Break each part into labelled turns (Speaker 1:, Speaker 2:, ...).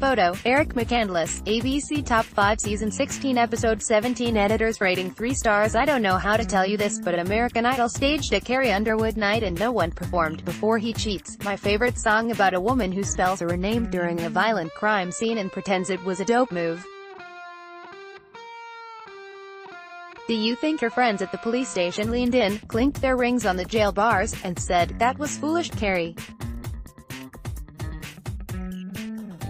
Speaker 1: Photo, Eric McCandless, ABC Top 5 Season 16 Episode 17 Editors rating 3 stars. I don't know how to tell you this, but American Idol staged a Carrie Underwood night and no one performed before he cheats. My favorite song about a woman who spells her name during a violent crime scene and pretends it was a dope move. Do you think your friends at the police station leaned in, clinked their rings on the jail bars, and said, "That was foolish, Carrie"?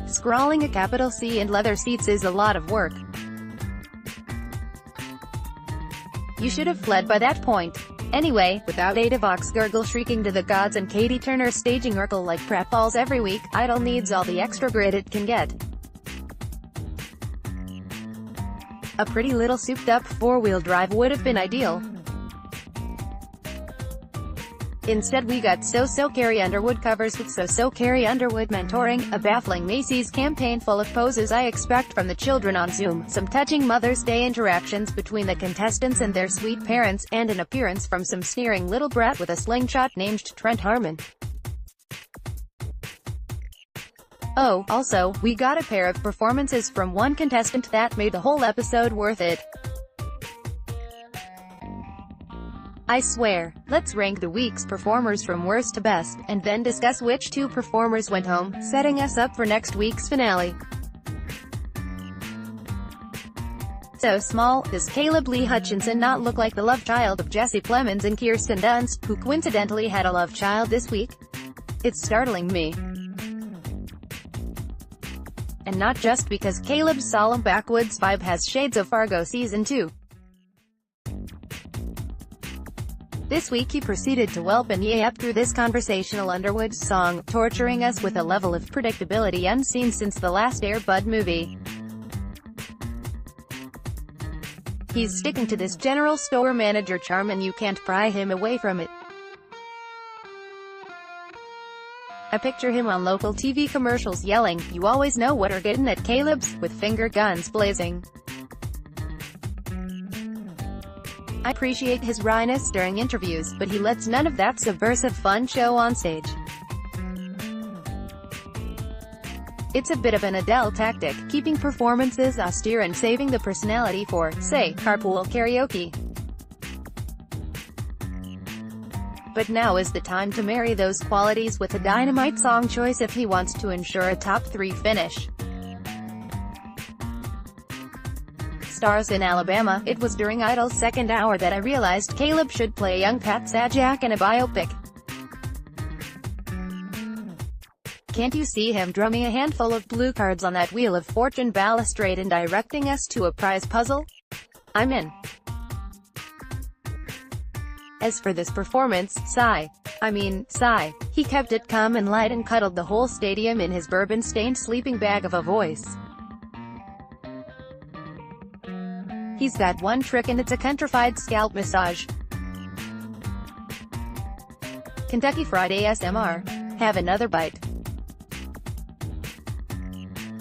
Speaker 1: Scrawling a capital C in leather seats is a lot of work. You should have fled by that point. Anyway, without Ada Vox gurgle shrieking to the gods and Katie Turner staging Urkel like pratfalls every week, Idol needs all the extra grit it can get. A pretty little souped-up four-wheel drive would have been ideal. Instead we got So-So Carrie Underwood covers with So-So Carrie Underwood mentoring, a baffling Macy's campaign full of poses I expect from the children on Zoom, some touching Mother's Day interactions between the contestants and their sweet parents, and an appearance from some sneering little brat with a slingshot named Trent Harmon. Oh, also, we got a pair of performances from one contestant that made the whole episode worth it. I swear. Let's rank the week's performers from worst to best, and then discuss which two performers went home, setting us up for next week's finale. So small, does Caleb Lee Hutchinson not look like the love child of Jesse Plemons and Kirsten Dunst, who coincidentally had a love child this week? It's startling me. And not just because Caleb's solemn backwoods vibe has shades of Fargo Season 2. This week he proceeded to whelp and yap through this conversational Underwood song, torturing us with a level of predictability unseen since the last Air Bud movie. He's sticking to this general store manager charm and you can't pry him away from it. I picture him on local TV commercials yelling, "You always know what are getting at Caleb's," with finger guns blazing. I appreciate his wryness during interviews, but he lets none of that subversive fun show on stage. It's a bit of an Adele tactic, keeping performances austere and saving the personality for, say, carpool karaoke. But now is the time to marry those qualities with a dynamite song choice if he wants to ensure a top 3 finish. Stars in Alabama. It was during Idol's second hour that I realized Caleb should play young Pat Sajak in a biopic. Can't you see him drumming a handful of blue cards on that Wheel of Fortune balustrade and directing us to a prize puzzle? I'm in. As for this performance, sigh. He kept it calm and light and cuddled the whole stadium in his bourbon-stained sleeping bag of a voice. He's got one trick and it's a countrified scalp massage. Kentucky Fried ASMR. Have another bite.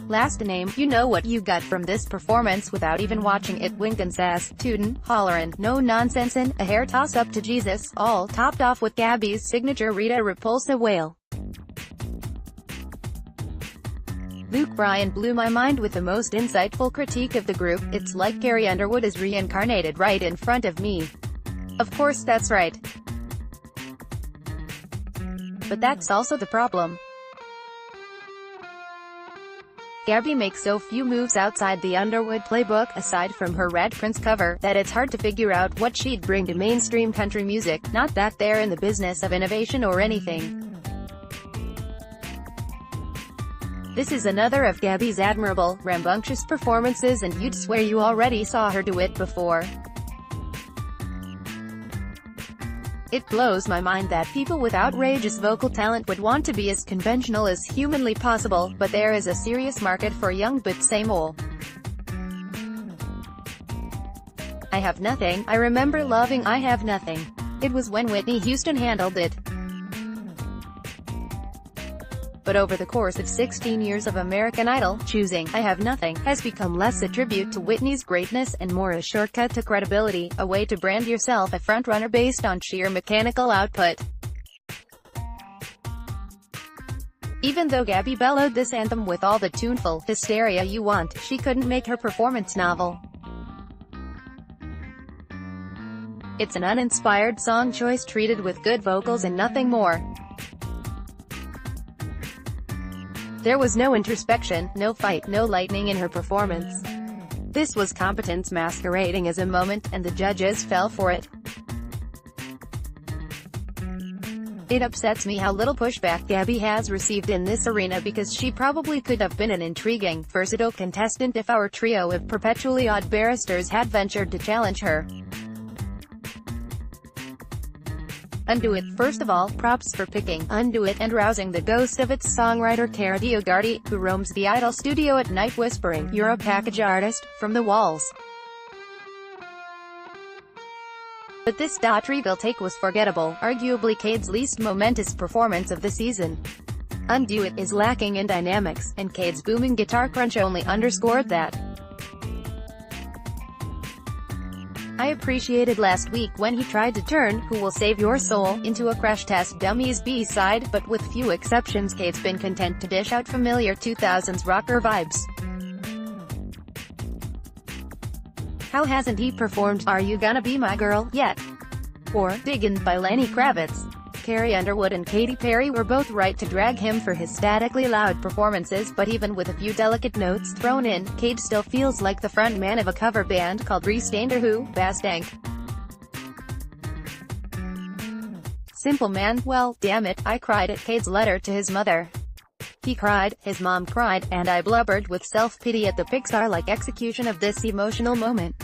Speaker 1: Last name, you know what you got from this performance without even watching it. Winkin' sass, tootin', hollerin', no nonsensin', a hair toss-up to Jesus, all topped off with Gabby's signature Rita Repulsa wail. Luke Bryan blew my mind with the most insightful critique of the group. It's like Carrie Underwood is reincarnated right in front of me. Of course that's right. But that's also the problem. Gabby makes so few moves outside the Underwood playbook, aside from her Red Prince cover, that it's hard to figure out what she'd bring to mainstream country music, not that they're in the business of innovation or anything. This is another of Gabby's admirable, rambunctious performances and you'd swear you already saw her do it before. It blows my mind that people with outrageous vocal talent would want to be as conventional as humanly possible, but there is a serious market for young but same ol'. I Have Nothing. I remember loving I Have Nothing. It was when Whitney Houston handled it. But over the course of 16 years of American Idol, choosing I Have Nothing has become less a tribute to Whitney's greatness and more a shortcut to credibility, a way to brand yourself a frontrunner based on sheer mechanical output. Even though Gabby bellowed this anthem with all the tuneful hysteria you want, she couldn't make her performance novel. It's an uninspired song choice treated with good vocals and nothing more. There was no introspection, no fight, no lightning in her performance. This was competence masquerading as a moment, and the judges fell for it. It upsets me how little pushback Gabby has received in this arena, because she probably could have been an intriguing, versatile contestant if our trio of perpetually odd barristers had ventured to challenge her. Undo It. First of all, props for picking Undo It and rousing the ghost of its songwriter Carrie Underwood, who roams the Idol studio at night whispering, "You're a package artist," from the walls. But this trivial take was forgettable, arguably Cade's least momentous performance of the season. Undo It is lacking in dynamics, and Cade's booming guitar crunch only underscored that. I appreciated last week when he tried to turn "Who Will Save Your Soul" into a Crash Test Dummies B-side, but with few exceptions Cade's been content to dish out familiar 2000s rocker vibes. How hasn't he performed "Are You Gonna Be My Girl" yet? Or "Diggin'" by Lenny Kravitz? Carrie Underwood and Katy Perry were both right to drag him for his statically loud performances, but even with a few delicate notes thrown in, Cade still feels like the frontman of a cover band called Restainder Who, Bastank. Simple Man. Well, damn it, I cried at Cade's letter to his mother. He cried, his mom cried, and I blubbered with self-pity at the Pixar-like execution of this emotional moment.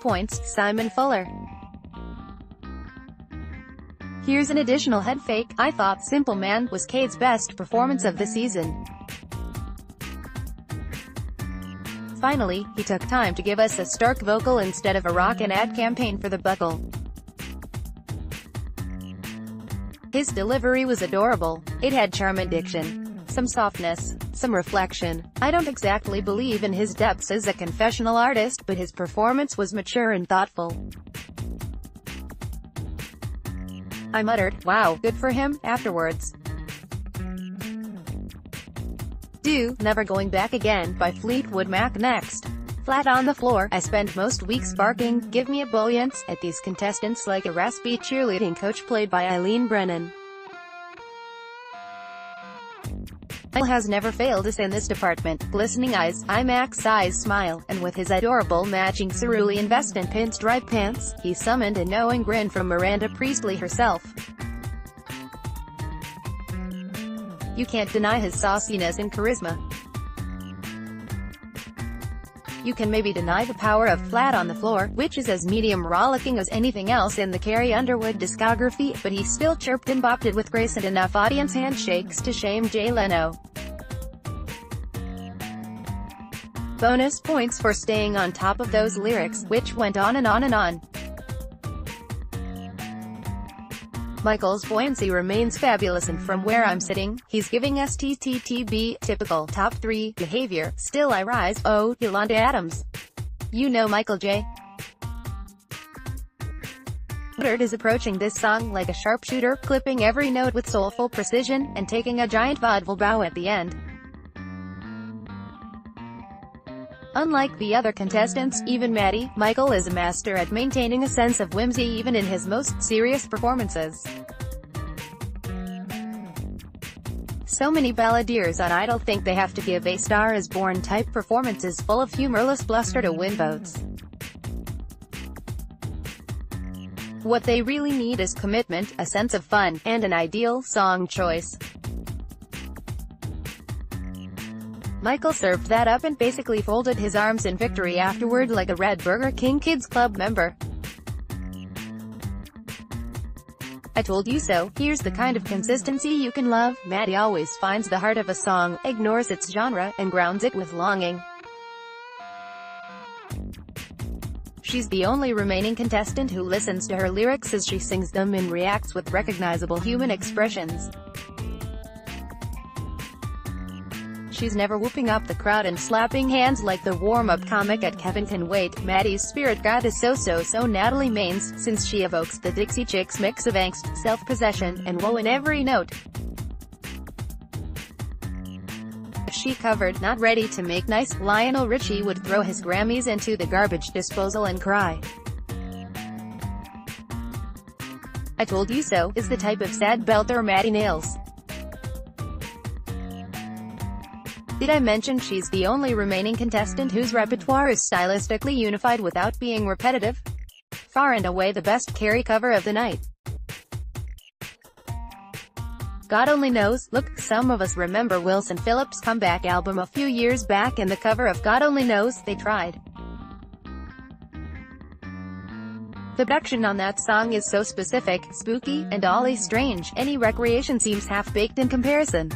Speaker 1: Points, Simon Fuller. Here's an additional head fake. I thought Simple Man was Cade's best performance of the season. Finally, he took time to give us a stark vocal instead of a rock and ad campaign for the buckle. His delivery was adorable. It had charm and diction, some softness, some reflection. I don't exactly believe in his depths as a confessional artist, but his performance was mature and thoughtful. I muttered, "Wow, good for him," afterwards. Do "Never Going Back Again" by Fleetwood Mac next. Flat on the floor, I spend most weeks barking, "Give me a buoyance," at these contestants like a raspy cheerleading coach played by Eileen Brennan. Michael has never failed us in this department. Glistening eyes, IMAX-size smile, and with his adorable matching cerulean vest and pinstripe pants, he summoned a knowing grin from Miranda Priestley herself. You can't deny his sauciness and charisma. You can maybe deny the power of Flat on the Floor, which is as medium rollicking as anything else in the Carrie Underwood discography, but he still chirped and bopped it with grace and enough audience handshakes to shame Jay Leno. Bonus points for staying on top of those lyrics, which went on and on and on. Michael's buoyancy remains fabulous, and from where I'm sitting, he's giving us TTTB, typical top 3 behavior. Still I rise, oh, Yolanda Adams. You know Michael J. Woodard is approaching this song like a sharpshooter, clipping every note with soulful precision, and taking a giant vaudeville bow at the end. Unlike the other contestants, even Maddie, Michael is a master at maintaining a sense of whimsy even in his most serious performances. So many balladeers on Idol think they have to give a star-is-born type performances full of humorless bluster to win votes. What they really need is commitment, a sense of fun, and an ideal song choice. Michael served that up and basically folded his arms in victory afterward like a Red Burger King Kids Club member. I told you so. Here's the kind of consistency you can love. Maddie always finds the heart of a song, ignores its genre, and grounds it with longing. She's the only remaining contestant who listens to her lyrics as she sings them and reacts with recognizable human expressions. she's never whooping up the crowd and slapping hands like the warm-up comic at Kevin Can Wait. Maddie's spirit guide is so Natalie Maines, since she evokes the Dixie Chicks mix of angst, self-possession, and woe in every note. If she covered "Not Ready to Make Nice," Lionel Richie would throw his Grammys into the garbage disposal and cry. "I Told You So" is the type of sad belter Maddie nails. Did I mention she's the only remaining contestant whose repertoire is stylistically unified without being repetitive? Far and away the best Carrie cover of the night. God Only Knows. Look, some of us remember Wilson Phillips' comeback album a few years back, and the cover of God Only Knows, they tried. The production on that song is so specific, spooky, and oddly strange, any recreation seems half-baked in comparison.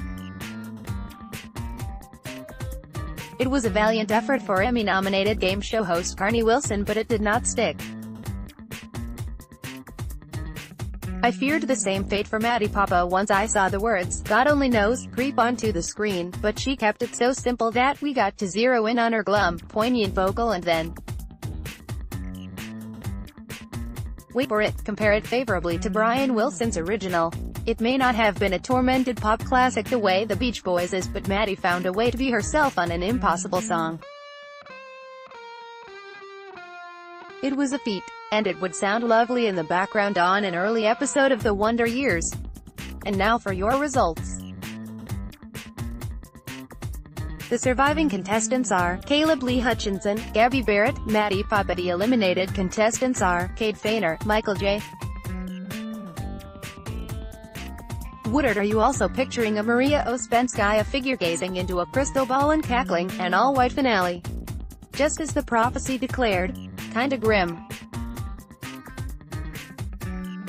Speaker 1: It was a valiant effort for Emmy-nominated game show host Carnie Wilson, but it did not stick. I feared the same fate for Maddie Papa once I saw the words, "God Only Knows," creep onto the screen, but she kept it so simple that we got to zero in on her glum, poignant vocal and then, wait for it, compare it favorably to Brian Wilson's original. It may not have been a tormented pop classic the way the Beach Boys is, but Maddie found a way to be herself on an impossible song. It was a feat, and it would sound lovely in the background on an early episode of The Wonder Years. And now for your results. The surviving contestants are Caleb Lee Hutchinson, Gabby Barrett, Maddie Papa. The eliminated contestants are Cade Fainer, Michael J. Woodard. Are you also picturing a Maria Ospensky figure gazing into a crystal ball and cackling, an all-white finale? Just as the prophecy declared. Kinda grim.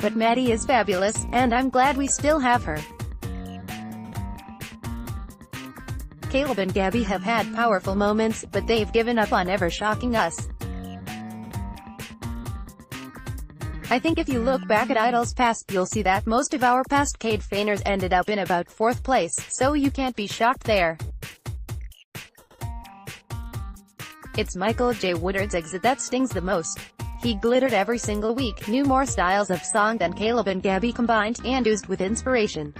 Speaker 1: But Maddie is fabulous, and I'm glad we still have her. Caleb and Gabby have had powerful moments, but they've given up on ever shocking us. I think if you look back at Idol's past, you'll see that most of our past Cade Fainers ended up in about 4th place, so you can't be shocked there. It's Michael J. Woodard's exit that stings the most. He glittered every single week, knew more styles of song than Caleb and Gabby combined, and oozed with inspiration.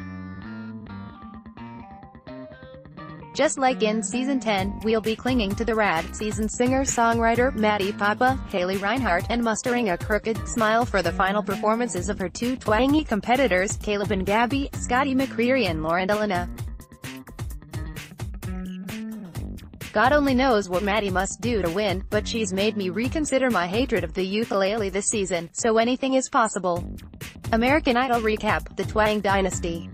Speaker 1: Just like in Season 10, we'll be clinging to the rad, seasoned singer-songwriter, Maddie Papa, Haley Reinhart, and mustering a crooked smile for the final performances of her two twangy competitors, Caleb and Gabby, Scotty McCreery and Lauren Delana. God only knows what Maddie must do to win, but she's made me reconsider my hatred of the ukulele this season, so anything is possible. American Idol recap: The Twang Dynasty.